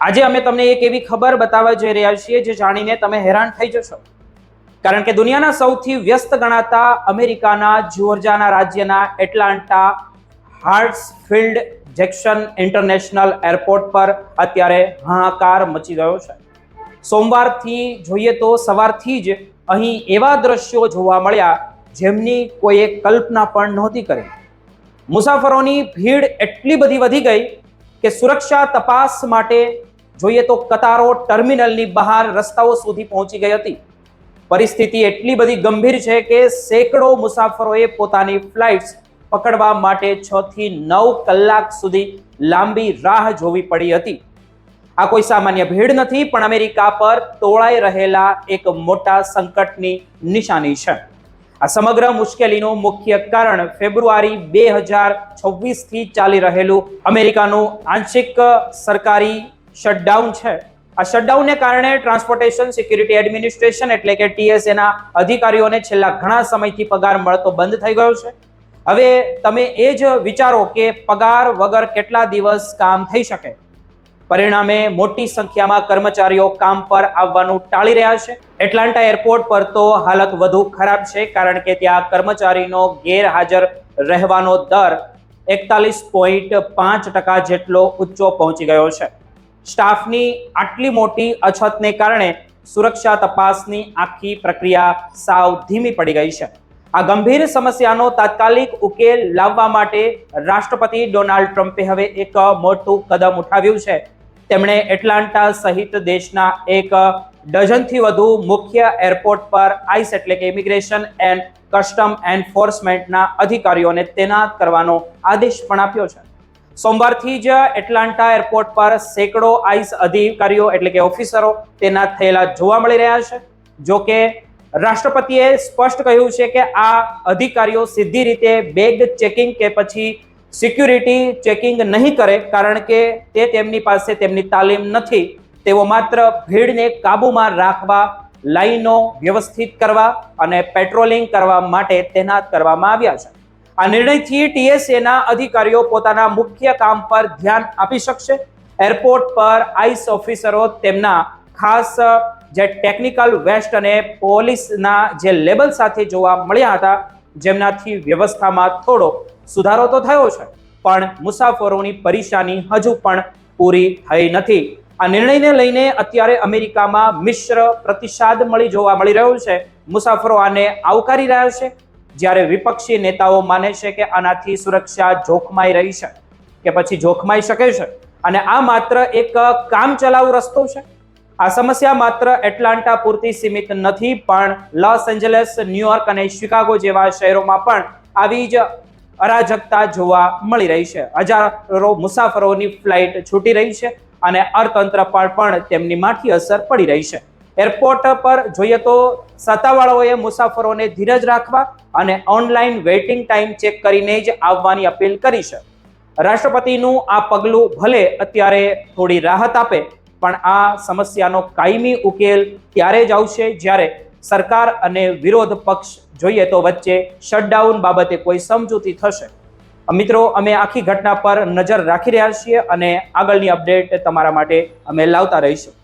આજે અમે તમને એક એવી ખબર બતાવવા જઈ રહ્યા છીએ જે જાણીને તમે હેરાન થઈ જશો, કારણ કે દુનિયાના સૌથી વ્યસ્ત ગણાતા અમેરિકાના જ્યોર્જિયાના રાજ્યના એટલાન્ટા હાર્ટ્સફિલ્ડ જેક્સન ઇન્ટરનેશનલ એરપોર્ટ પર અત્યારે હાહાકાર મચી ગયો છે। સોમવારથી જોઈએ તો સવારથી જ અહીં એવા દ્રશ્યો જોવા મળ્યા જેમની કોઈએ કલ્પના પણ નહોતી કરી। મુસાફરોની ભીડ એટલી બધી વધી ગઈ કે સુરક્ષા તપાસ માટે જોઈએ તો કતારો ટર્મિનલની બહાર રસ્તાઓ સુધી પહોંચી ગઈ હતી। પરિસ્થિતિ એટલી બધી ગંભીર છે કે સેંકડો મુસાફરોએ પોતાની ફ્લાઇટ્સ પકડવા માટે 6 થી 9 કલાક સુધી લાંબી રાહ જોવી પડી હતી। આ કોઈ સામાન્ય ભીડ નથી, પણ અમેરિકા પર તોળાઈ રહેલા એક મોટા સંકટની નિશાની છે। આ સમગ્ર મુશ્કેલીનું મુખ્ય કારણ ફેબ્રુઆરી 2026 થી ચાલી રહેલું અમેરિકાનું આંશિક સરકારી શટડાઉન છે। આ શટડાઉનને કારણે ટ્રાન્સપોર્ટેશન સિક્યુરિટી એડમિનિસ્ટ્રેશન એટલે કે TSA ના અધિકારીઓને છેલ્લા ઘણા સમયથી પગાર મળતો બંધ થઈ ગયો છે। હવે તમે એ જ વિચારો કે પગાર વગર કેટલા દિવસ કામ થઈ શકે। પરિણામે મોટી સંખ્યામાં કર્મચારીઓ કામ પર આવવાનું ટાળી રહ્યા છે। એટલાન્ટા એરપોર્ટ પર તો હાલત વધુ ખરાબ છે, કારણ કે ત્યાં કર્મચારીનો ગેરહાજર રહેવાનો દર 41.5% જેટલો ઊંચો પહોંચી ગયો છે। સ્ટાફની આટલી મોટી અછતને કારણે સુરક્ષા તપાસની આખી પ્રક્રિયા સાવ ધીમી પડી ગઈ છે। આ ગંભીર સમસ્યાનો તાત્કાલિક ઉકેલ લાવવા માટે રાષ્ટ્રપતિ ડોનાલ્ડ ટ્રમ્પે હવે એક મોટું કદમ ઉઠાવ્યું છે। તેમણે એટલાન્ટા સહિત દેશના 1 ડઝનથી વધુ મુખ્ય એરપોર્ટ પર આઈસ એટલે કે ઇમિગ્રેશન એન્ડ કસ્ટમ એન્ફોર્સમેન્ટના અધિકારીઓને તૈનાત કરવાનો આદેશ પણ આપ્યો છે। સોમવારથી જ એટલાન્ટા એરપોર્ટ પર સેંકડો આઈસ અધિકારીઓ એટલે કે ઓફિસરો તૈનાત થયેલા જોવા મળી રહ્યા છે। જો કે રાષ્ટ્રપતિએ સ્પષ્ટ કહ્યું છે કે આ અધિકારીઓ સીધી રીતે બેગ ચેકિંગ કે પછી સિક્યુરિટી ચેકિંગ નહીં કરે, કારણ કે તે તેમની પાસે તેમની તાલીમ નથી। તેઓ માત્ર ભીડને કાબૂમાં રાખવા, લાઈનો વ્યવસ્થિત કરવા અને પેટ્રોલિંગ કરવા માટે તૈનાત કરવામાં આવ્યા છે। આ નિર્ણયથી TSA ના અધિકારીઓ પોતાના મુખ્ય કામ પર ધ્યાન આપી શકશે। એરપોર્ટ પર આઈસ ઓફિસરો તેમના ખાસ જે ટેકનિકલ વેસ્ટ અને પોલીસના જે લેબલ સાથે જોવા મળ્યા હતા, જેમનાથી વ્યવસ્થામાં થોડો સુધારો તો થયો છે, પણ મુસાફરોની પરેશાની હજુ પણ પૂરી થઈ નથી। આ નિર્ણયને લઈને અત્યારે અમેરિકામાં મિશ્ર પ્રતિસાદ જોવા મળી રહ્યો છે। મુસાફરો આને આવકારી રહ્યા છે, જ્યારે વિપક્ષી નેતાઓ માને છે કે આનાથી સુરક્ષા જોખમાઈ રહી છે કે પછી જોખમાઈ શકે છે, અને આ માત્ર એક કામચલાઉ રસ્તો છે। આ સમસ્યા માત્ર એટલાન્ટા પૂરતી સીમિત નથી, પણ લોસ એન્જલસ, ન્યુયોર્ક અને શિકાગો જેવા શહેરોમાં પણ આવી જ અરાજકતા જોવા મળી રહી છે। હજારો મુસાફરોની ફ્લાઇટ છૂટી રહી છે અને અર્થતંત્ર પર પણ તેમની માઠી અસર પડી રહી છે। એરપોર્ટ પર જોઈએ તો સત્તાવાળાઓએ મુસાફરોને ધીરજ રાખવા અને ઓનલાઈન વેઇટિંગ ટાઈમ ચેક કરીને જ આવવાની અપીલ કરી છે। રાષ્ટ્રપતિનું આ પગલું ભલે અત્યારે થોડી રાહત આપે, પણ આ સમસ્યાનો કાયમી ઉકેલ ત્યારે જ આવશે જ્યારે સરકાર અને વિરોધ પક્ષ જોઈએ તો વચ્ચે શટડાઉન બાબતે કોઈ સમજૂતી થશે। મિત્રો, અમે આખી ઘટના પર નજર રાખી રહ્યા છીએ અને આગળની અપડેટ તમારા માટે અમે લાવતા રહીશું।